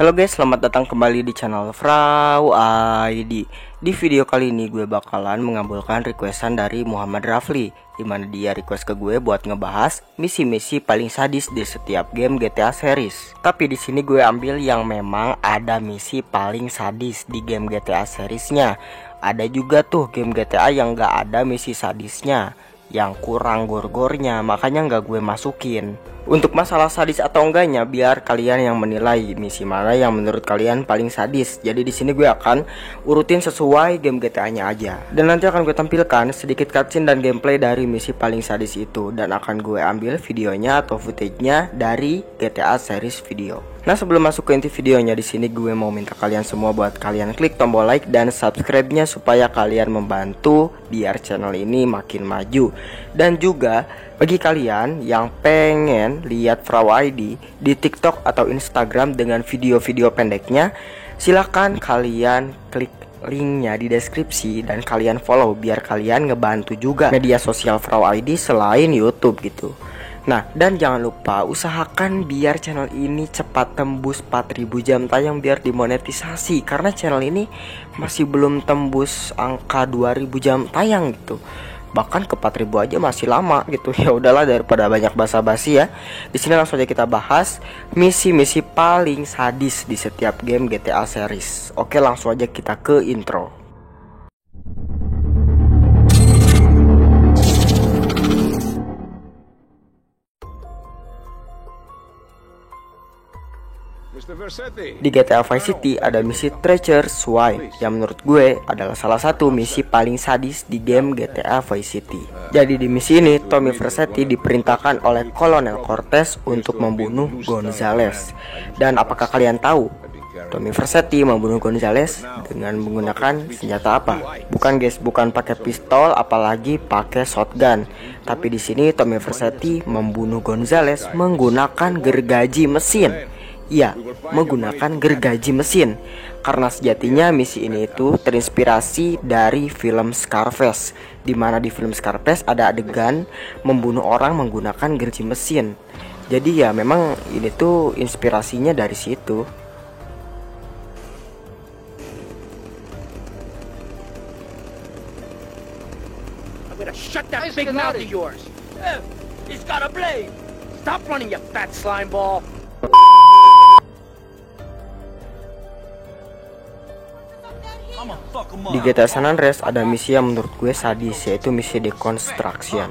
Halo guys, selamat datang kembali di channel Frau ID. Di video kali ini gue bakalan mengabulkan requestan dari Muhammad Rafli, dimana dia request ke gue buat ngebahas misi-misi paling sadis di setiap game GTA series. Tapi di sini gue ambil yang memang ada misi paling sadis di game GTA seriesnya. Ada juga tuh game GTA yang gak ada misi sadisnya, yang kurang gor-gornya, makanya nggak gue masukin. Untuk masalah sadis atau enggaknya, biar kalian yang menilai misi mana yang menurut kalian paling sadis. Jadi di sini gue akan urutin sesuai game GTA-nya aja. Dan nanti akan gue tampilkan sedikit cutscene dan gameplay dari misi paling sadis itu, dan akan gue ambil videonya atau footage-nya dari GTA series video. Nah, sebelum masuk ke inti videonya, di sini gue mau minta kalian semua buat kalian klik tombol like dan subscribe-nya supaya kalian membantu biar channel ini makin maju. Dan juga bagi kalian yang pengen lihat Frau ID di TikTok atau Instagram dengan video-video pendeknya, silahkan kalian klik linknya di deskripsi dan kalian follow biar kalian ngebantu juga media sosial Frau ID selain YouTube gitu. Nah, dan jangan lupa usahakan biar channel ini cepat tembus 4000 jam tayang biar dimonetisasi, karena channel ini masih belum tembus angka 2000 jam tayang gitu. Bahkan ke 4000 aja masih lama gitu. Ya udahlah, daripada banyak basa-basi ya. Di sini langsung aja kita bahas misi-misi paling sadis di setiap game GTA series. Oke, langsung aja kita ke intro. Di GTA Vice City ada misi Treasure Swipe yang menurut gue adalah salah satu misi paling sadis di game GTA Vice City. Jadi di misi ini Tommy Vercetti diperintahkan oleh Kolonel Cortez untuk membunuh Gonzales. Dan apakah kalian tahu Tommy Vercetti membunuh Gonzales dengan menggunakan senjata apa? Bukan guys, bukan pakai pistol apalagi pakai shotgun. Tapi di sini Tommy Vercetti membunuh Gonzales menggunakan gergaji mesin. Iya, menggunakan gergaji mesin. Karena sejatinya misi ini itu terinspirasi dari film Scarface, di mana di film Scarface ada adegan membunuh orang menggunakan gergaji mesin. Jadi ya memang ini tuh inspirasinya dari situ. I'm gonna shut that big mouth of yours. He's got a blade. Stop running, you fat slime ball. Di GTA San Andreas ada misi yang menurut gue sadis, yaitu misi Deconstruction.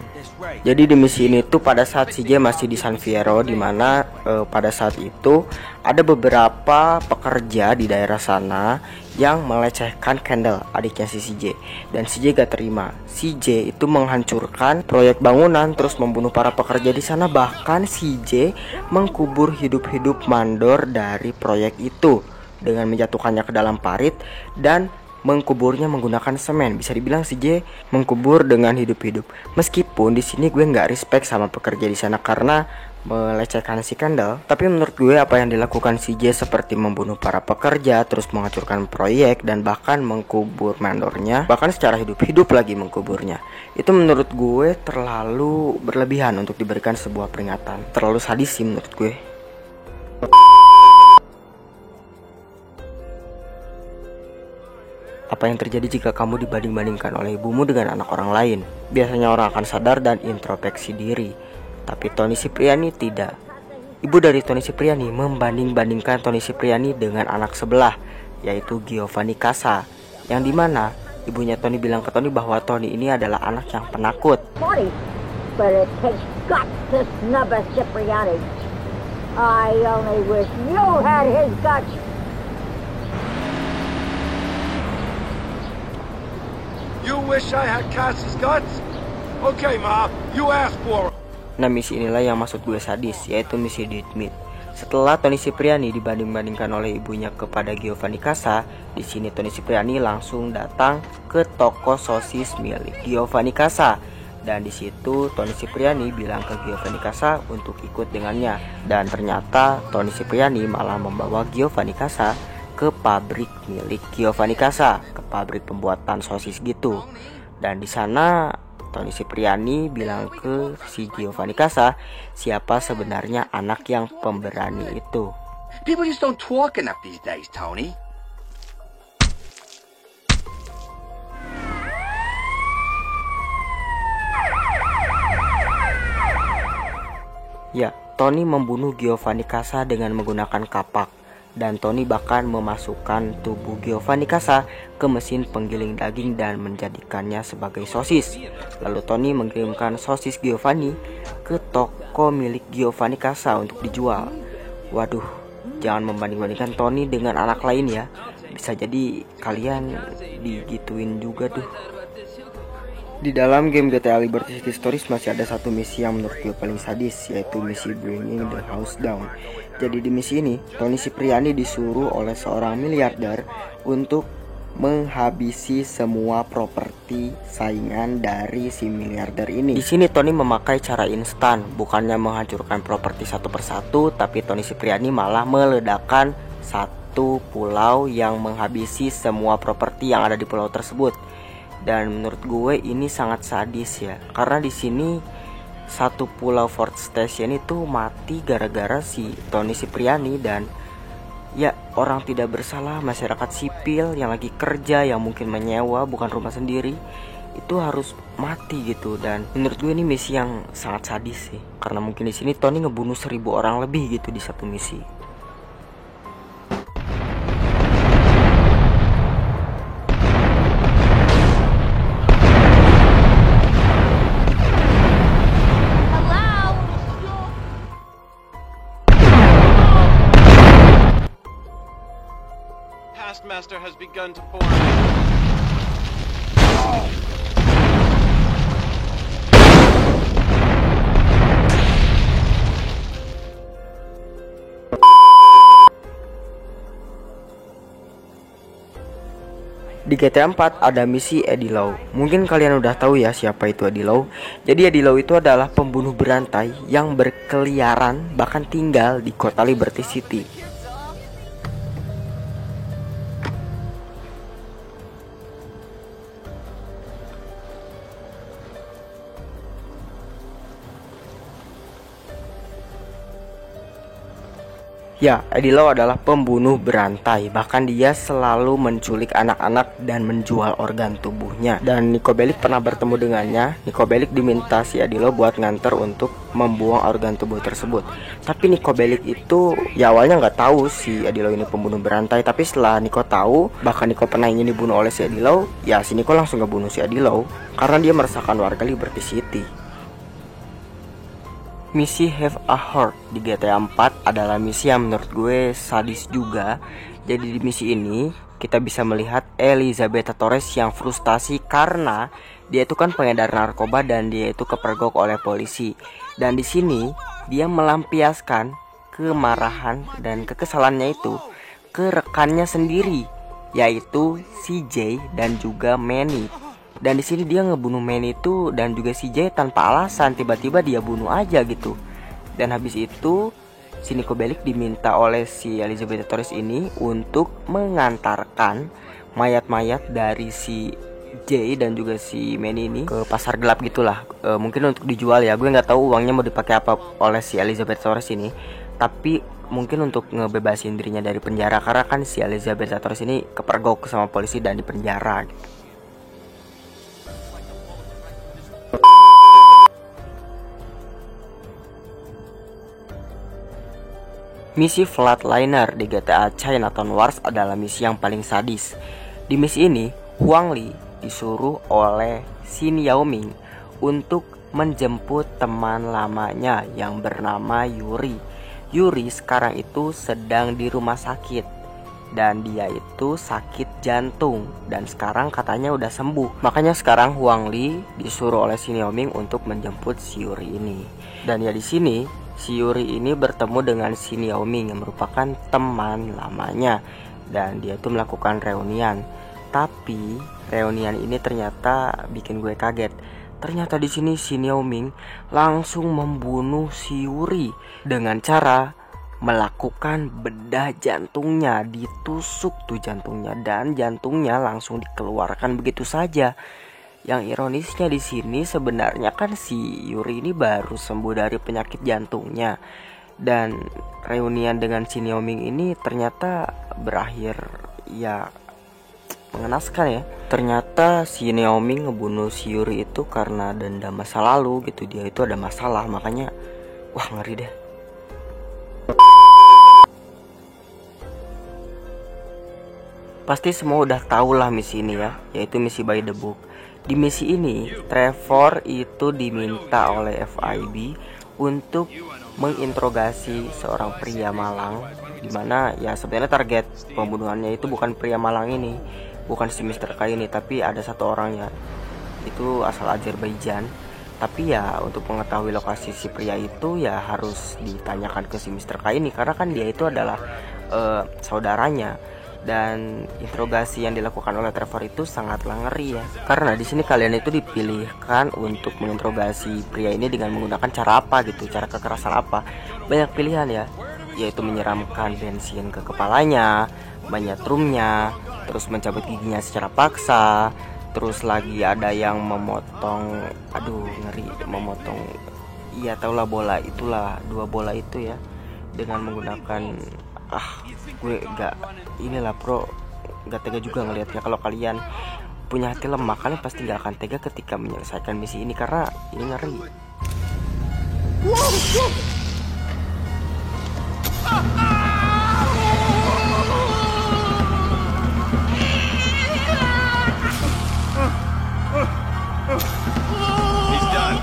Jadi di misi ini tuh pada saat CJ masih di San Fierro, dimana pada saat itu ada beberapa pekerja di daerah sana yang melecehkan Kendall, adiknya si CJ. Dan CJ gak terima. CJ itu menghancurkan proyek bangunan terus membunuh para pekerja di sana. Bahkan CJ mengkubur hidup-hidup mandor dari proyek itu dengan menjatuhkannya ke dalam parit dan mengkuburnya menggunakan semen. Bisa dibilang CJ mengkubur dengan hidup-hidup. Meskipun di sini gue nggak respect sama pekerja di sana karena melecehkan si Kendall, tapi menurut gue apa yang dilakukan CJ seperti membunuh para pekerja, terus menghancurkan proyek dan bahkan mengkubur mandornya, bahkan secara hidup-hidup lagi mengkuburnya, itu menurut gue terlalu berlebihan untuk diberikan sebuah peringatan. Terlalu sadis sih menurut gue. Apa yang terjadi jika kamu dibanding-bandingkan oleh ibumu dengan anak orang lain? Biasanya orang akan sadar dan introspeksi diri. Tapi Tony Cipriani tidak. Ibu dari Tony Cipriani membanding-bandingkan Tony Cipriani dengan anak sebelah, yaitu Giovanni Casa. Yang dimana ibunya Tony bilang ke Tony bahwa Tony ini adalah anak yang penakut. But it takes guts to snub a Cipriani. I only wish you had his guts. You wish I had Cass's guts? Okay, Ma, you asked for it. Nah, misi inilah yang maksud gue sadis, yaitu misi Dead Meat. Setelah Tony Cipriani dibanding-bandingkan oleh ibunya kepada Giovanni Casa, di sini Tony Cipriani langsung datang ke toko sosis milik Giovanni Casa. Dan di situ Tony Cipriani bilang ke Giovanni Casa untuk ikut dengannya. Dan ternyata Tony Cipriani malah membawa Giovanni Casa ke pabrik milik Giovanni Casa, ke pabrik pembuatan sosis gitu. Dan di sana Tony Cipriani bilang ke si Giovanni Casa siapa sebenarnya anak yang pemberani itu. People just don't talk enough these days, Tony. Ya, Tony membunuh Giovanni Casa dengan menggunakan kapak, dan Tony bahkan memasukkan tubuh Giovanni Casa ke mesin penggiling daging dan menjadikannya sebagai sosis. Lalu Tony mengirimkan sosis Giovanni ke toko milik Giovanni Casa untuk dijual. Waduh, jangan membanding-bandingkan Tony dengan anak lain ya. Bisa jadi kalian digituin juga tuh. Di dalam game GTA Liberty City Stories masih ada satu misi yang menurut gue paling sadis, yaitu misi Bringing the House Down. Jadi di misi ini, Tony Cipriani disuruh oleh seorang miliarder untuk menghabisi semua properti saingan dari si miliarder ini. Di sini Tony memakai cara instan, bukannya menghancurkan properti satu persatu, tapi Tony Cipriani malah meledakkan satu pulau yang menghabisi semua properti yang ada di pulau tersebut. Dan menurut gue ini sangat sadis ya, karena di sini satu pulau Fort Station itu mati gara-gara si Tony Cipriani. Dan ya, orang tidak bersalah, masyarakat sipil yang lagi kerja, yang mungkin menyewa bukan rumah sendiri, itu harus mati gitu. Dan menurut gue ini misi yang sangat sadis sih, karena mungkin di sini Tony ngebunuh 1000 orang lebih gitu di satu misi. Taskmaster has begun to form. Di GTA 4 ada misi Eddie Lau. Mungkin kalian udah tahu ya siapa itu Eddie Lau. Jadi Eddie Lau itu adalah pembunuh berantai yang berkeliaran bahkan tinggal di kota Liberty City. Ya, Eddie Lau adalah pembunuh berantai. Bahkan dia selalu menculik anak-anak dan menjual organ tubuhnya. Dan Niko Bellic pernah bertemu dengannya. Niko Bellic diminta si Eddie Lau buat nganter untuk membuang organ tubuh tersebut. Tapi Niko Bellic itu ya awalnya nggak tahu si Eddie Lau ini pembunuh berantai. Tapi setelah Niko tahu, bahkan Niko pernah ingin dibunuh oleh si Eddie Lau, ya si Niko langsung ngebunuh si Eddie Lau karena dia meresahkan warga Liberty City. Misi Have a Heart di GTA 4 adalah misi yang menurut gue sadis juga. Jadi di misi ini kita bisa melihat Elizabeth Torres yang frustasi karena dia itu kan pengedar narkoba dan dia itu kepergok oleh polisi. Dan di sini dia melampiaskan kemarahan dan kekesalannya itu ke rekannya sendiri, yaitu CJ dan juga Manny. Dan di sini dia ngebunuh Manny itu dan juga CJ tanpa alasan, tiba-tiba dia bunuh aja gitu. Dan habis itu si Niko Bellic diminta oleh si Elizabeth Torres ini untuk mengantarkan mayat-mayat dari si J dan juga si Manny ini ke pasar gelap gitulah. Mungkin untuk dijual ya, gue nggak tahu uangnya mau dipakai apa oleh si Elizabeth Torres ini. Tapi mungkin untuk ngebebasin dirinya dari penjara, karena kan si Elizabeth Torres ini kepergok sama polisi dan dipenjara gitu. Misi Flatliner di GTA Chinatown Wars adalah misi yang paling sadis. Di misi ini, Huang Li disuruh oleh Xin Yaoming untuk menjemput teman lamanya yang bernama Yuri. Yuri sekarang itu sedang di rumah sakit dan dia itu sakit jantung dan sekarang katanya udah sembuh. Makanya sekarang Huang Li disuruh oleh Xin Yaoming untuk menjemput si Yuri ini. Dan ya di sini si Yuri ini bertemu dengan Xin Yaoming yang merupakan teman lamanya dan dia itu melakukan reunian. Tapi reunian ini ternyata bikin gue kaget. Ternyata di sini Xin Yaoming langsung membunuh si Yuri dengan cara melakukan bedah jantungnya, ditusuk tuh jantungnya dan jantungnya langsung dikeluarkan begitu saja. Yang ironisnya di sini sebenarnya kan si Yuri ini baru sembuh dari penyakit jantungnya Dan reunian dengan si Ming ini ternyata berakhir ya mengenaskan ya. Ternyata si Ming ngebunuh si Yuri itu karena dendam masa lalu gitu. Dia itu ada masalah, makanya wah ngeri deh. Pasti semua udah tahu lah misi ini ya, yaitu misi by the book. Di misi ini Trevor itu diminta oleh FIB untuk menginterogasi seorang pria malang, dimana ya sebenarnya target pembunuhannya itu bukan pria malang ini, bukan si Mr. K ini, tapi ada satu orang ya, itu asal Azerbaijan. Tapi ya untuk mengetahui lokasi si pria itu ya harus ditanyakan ke si Mr. K ini, karena kan dia itu adalah saudaranya. Dan interogasi yang dilakukan oleh Trevor itu sangatlah ngeri ya, karena di sini kalian itu dipilihkan untuk menginterogasi pria ini dengan menggunakan cara apa gitu, cara kekerasan apa. Banyak pilihan ya, yaitu menyiramkan bensin ke kepalanya, menyetrum-nya, terus mencabut giginya secara paksa, terus lagi ada yang memotong, aduh ngeri, memotong, iya taulah bola itulah, 2 bola itu ya, dengan menggunakan gue gak inilah bro, gak tega juga ngelihatnya. Kalau kalian punya hati lemah, kalian pasti gak akan tega ketika menyelesaikan misi ini, karena ini ngeri. He's done.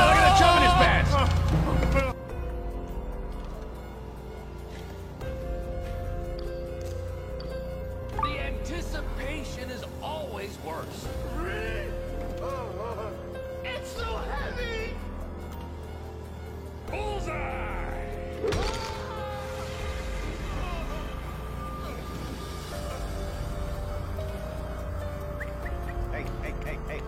Look at the chub in his pants. The anticipation is always worse. It's so heavy. Bullseye. Hey.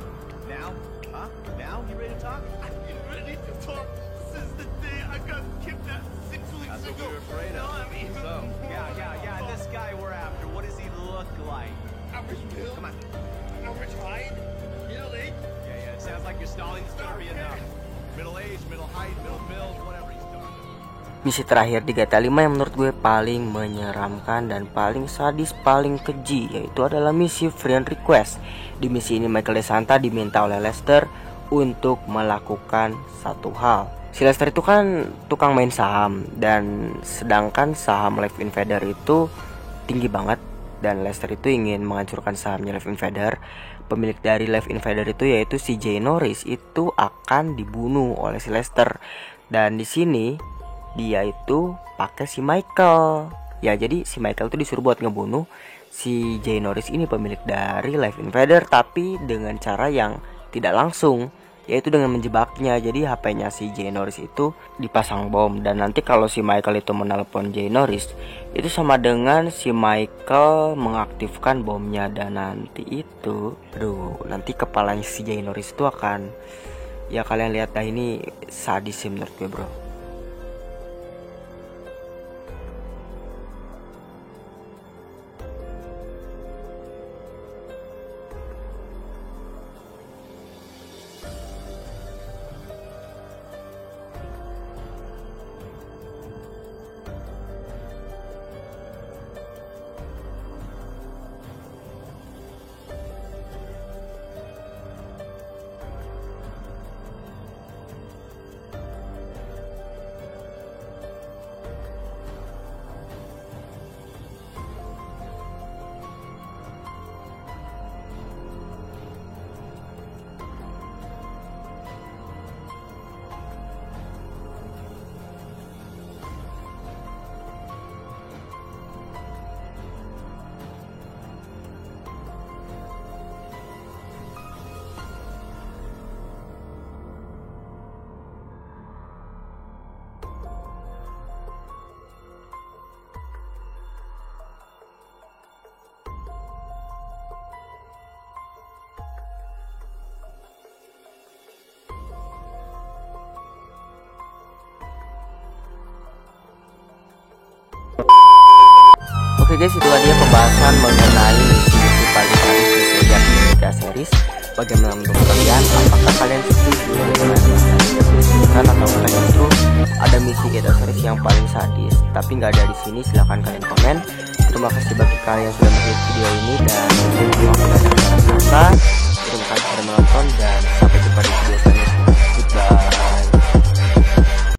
Now? Huh? Now? You ready to talk? You ready to talk? Since the day I got kidnapped 6 weeks That's what ago. we were afraid No, of. I mean, So, yeah. This guy we're after, what does he look like? Average Bill. Come on. Average height. Middle age. Yeah. It sounds like your stalling's gonna be enough. Middle age, middle height, middle build, whatever he's doing. Misi terakhir di GTA 5 yang menurut gue paling menyeramkan dan paling sadis, paling keji, yaitu adalah misi Friend Request. Di misi ini Michael DeSanta diminta oleh Lester untuk melakukan satu hal. Si Lester itu kan tukang main saham, dan sedangkan saham Life Invader itu tinggi banget, dan Lester itu ingin menghancurkan sahamnya Life Invader. Pemilik dari Life Invader itu yaitu si Jay Norris itu akan dibunuh oleh si Lester. Dan di sini dia itu pakai si Michael. Ya jadi si Michael itu disuruh buat ngebunuh si Jay Norris ini, pemilik dari Life Invader, tapi dengan cara yang tidak langsung, yaitu dengan menjebaknya. Jadi HP-nya si Jay Norris itu dipasang bom, dan nanti kalau si Michael itu menelpon Jay Norris, itu sama dengan si Michael mengaktifkan bomnya. Dan nanti itu, nanti kepalanya si Jay Norris itu akan, ya kalian lihat dah, ini sadis sih menurut gue bro. Oke guys, itulah dia pembahasan mengenai misi-misi paling sadis di serial GTA series. Bagaimana menurut kalian? Apakah kalian setuju dengan menyenangkan atau justru ada misi kita series yang paling sadis tapi nggak ada di sini. Silahkan kalian komen. Terima kasih bagi kalian yang sudah melihat video ini dan mohon maaf bila ada kata-kata.